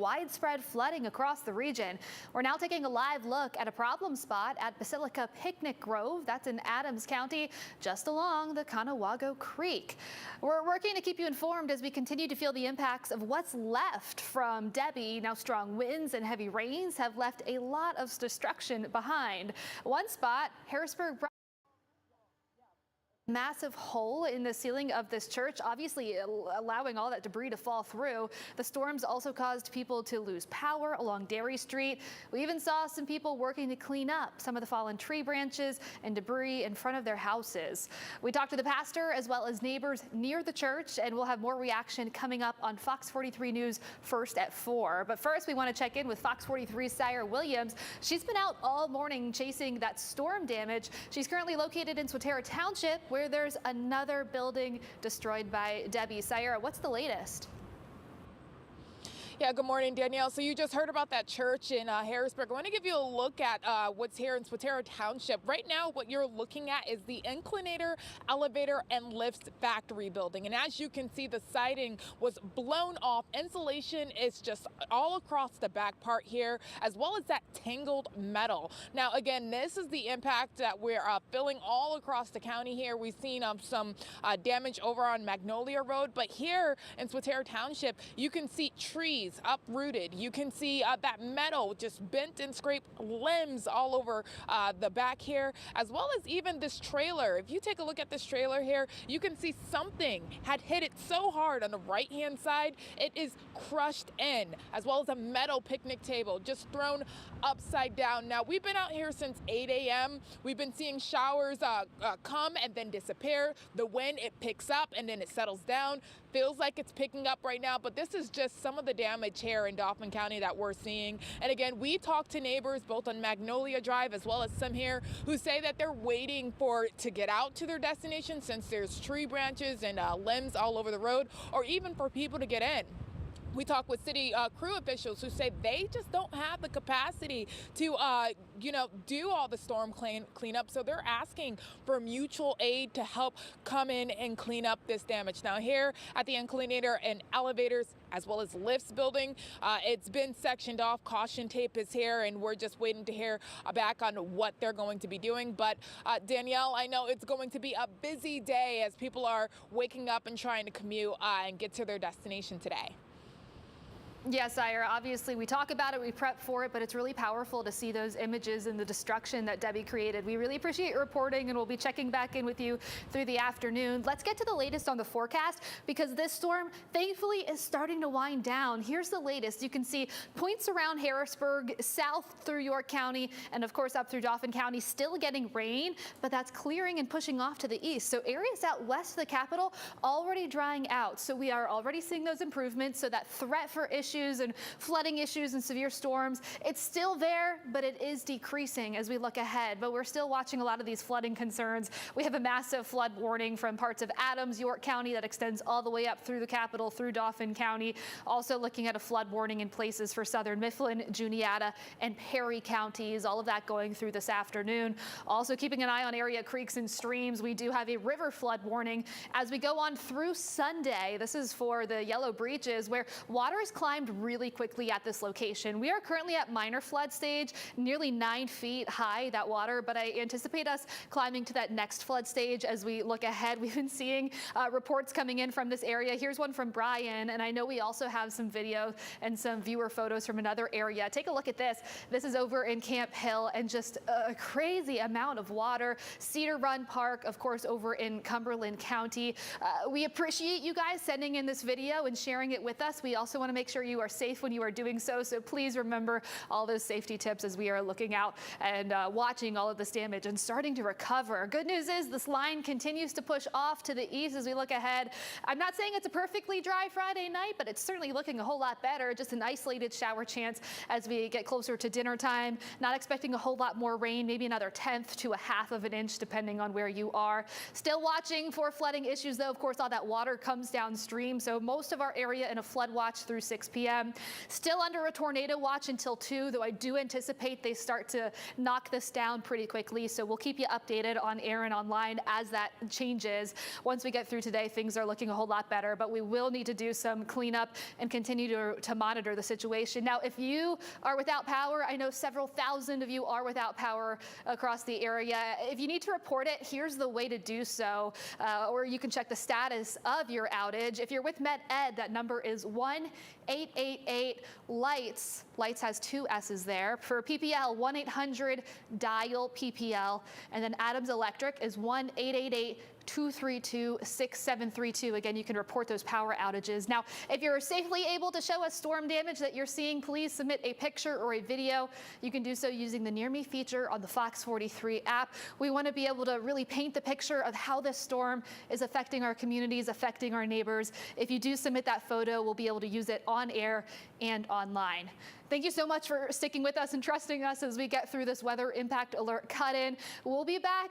widespread flooding across the region. We're now taking a live look at a problem spot at Basilica Picnic Grove. That's in Adams County, just along the Conewago Creek. We're working to keep you informed as we continue to feel the impacts of what's left from Debby. Now, strong winds and heavy rains have left a lot of destruction behind. One spot, Harrisburg, massive hole in the ceiling of this church, obviously allowing all that debris to fall through. The storms also caused people to lose power along Dairy Street. We even saw some people working to clean up some of the fallen tree branches and debris in front of their houses. We talked to the pastor as well as neighbors near the church, and we'll have more reaction coming up on Fox 43 News first at 4. But first, we want to check in with Fox 43's Sire Williams. She's been out all morning chasing that storm damage. She's currently located in Swatara Township, where there's another building destroyed by Debby. Sire, what's the latest? Yeah, good morning, Danielle. So you just heard about that church in Harrisburg. I want to give you a look at what's here in Swatara Township. Right now, what you're looking at is the inclinator, elevator, and lifts factory building. And as you can see, the siding was blown off. Insulation is just all across the back part here, as well as that tangled metal. Now, again, this is the impact that we're feeling all across the county here. We've seen some damage over on Magnolia Road, but here in Swatara Township, you can see trees uprooted. You can see that metal just bent and scraped, limbs all over the back here, as well as even this trailer. If you take a look at this trailer here, you can see something had hit it so hard on the right hand side, it is crushed in, as well as a metal picnic table just thrown upside down. Now, we've been out here since 8 a.m. We've been seeing showers come and then disappear. The wind, it picks up and then it settles down. Feels like it's picking up right now, but this is just some of the damage here in Dauphin County that we're seeing. And again, we talked to neighbors both on Magnolia Drive as well as some here who say that they're waiting to get out to their destination since there's tree branches and limbs all over the road, or even for people to get in. We talked with city crew officials who say they just don't have the capacity to, do all the storm cleanup. So they're asking for mutual aid to help come in and clean up this damage. Now, here at the inclinator and elevators, as well as lifts building, it's been sectioned off. Caution tape is here, and we're just waiting to hear back on what they're going to be doing. But Danielle, I know it's going to be a busy day as people are waking up and trying to commute and get to their destination today. Yes, Sire, obviously we talk about it, we prep for it, but it's really powerful to see those images and the destruction that Debby created. We really appreciate your reporting, and we'll be checking back in with you through the afternoon. Let's get to the latest on the forecast, because this storm thankfully is starting to wind down. Here's the latest. You can see points around Harrisburg, south through York County, and of course up through Dauphin County, still getting rain, but that's clearing and pushing off to the east. So areas out west of the capital already drying out. So we are already seeing those improvements. So that threat for issues and flooding issues and severe storms, it's still there, but it is decreasing as we look ahead. But we're still watching a lot of these flooding concerns. We have a massive flood warning from parts of Adams, York County that extends all the way up through the capital, through Dauphin County. Also looking at a flood warning in places for southern Mifflin, Juniata, and Perry counties. All of that going through this afternoon. Also keeping an eye on area creeks and streams. We do have a river flood warning as we go on through Sunday. This is for the Yellow Breaches, where water has climbed really quickly at this location. We are currently at minor flood stage, nearly 9 feet high, that water, but I anticipate us climbing to that next flood stage as we look ahead. We've been seeing reports coming in from this area. Here's one from Brian, and I know we also have some video and some viewer photos from another area. Take a look at this. This is over in Camp Hill, and just a crazy amount of water. Cedar Run Park, of course, over in Cumberland County. We appreciate you guys sending in this video and sharing it with us. We also want to make sure you are safe when you are doing so. So please remember all those safety tips as we are looking out and watching all of this damage and starting to recover. Good news is this line continues to push off to the east as we look ahead. I'm not saying it's a perfectly dry Friday night, but it's certainly looking a whole lot better. Just an isolated shower chance as we get closer to dinner time. Not expecting a whole lot more rain, maybe another 1/10 to 1/2 of an inch, depending on where you are. Still watching for flooding issues, though. Of course, all that water comes downstream. So most of our area in a flood watch through 6 p.m. p.m. Still under a tornado watch until 2, though I do anticipate they start to knock this down pretty quickly. So we'll keep you updated on air and online as that changes. Once we get through today, things are looking a whole lot better, but we will need to do some cleanup and continue to monitor the situation. Now, if you are without power, I know several thousand of you are without power across the area. If you need to report it, here's the way to do so, or you can check the status of your outage. If you're with Met Ed, that number is 1-888-LIGHTS. Lights has 2 S's there. For PPL, 1-800-DIAL-PPL. And then Adams Electric is 1-888-232-6732. Again, you can report those power outages. Now, if you're safely able to show us storm damage that you're seeing, please submit a picture or a video. You can do so using the Near Me feature on the Fox 43 app. We want to be able to really paint the picture of how this storm is affecting our communities, affecting our neighbors. If you do submit that photo, we'll be able to use it on air and online. Thank you so much for sticking with us and trusting us as we get through this weather impact alert cut-in. We'll be back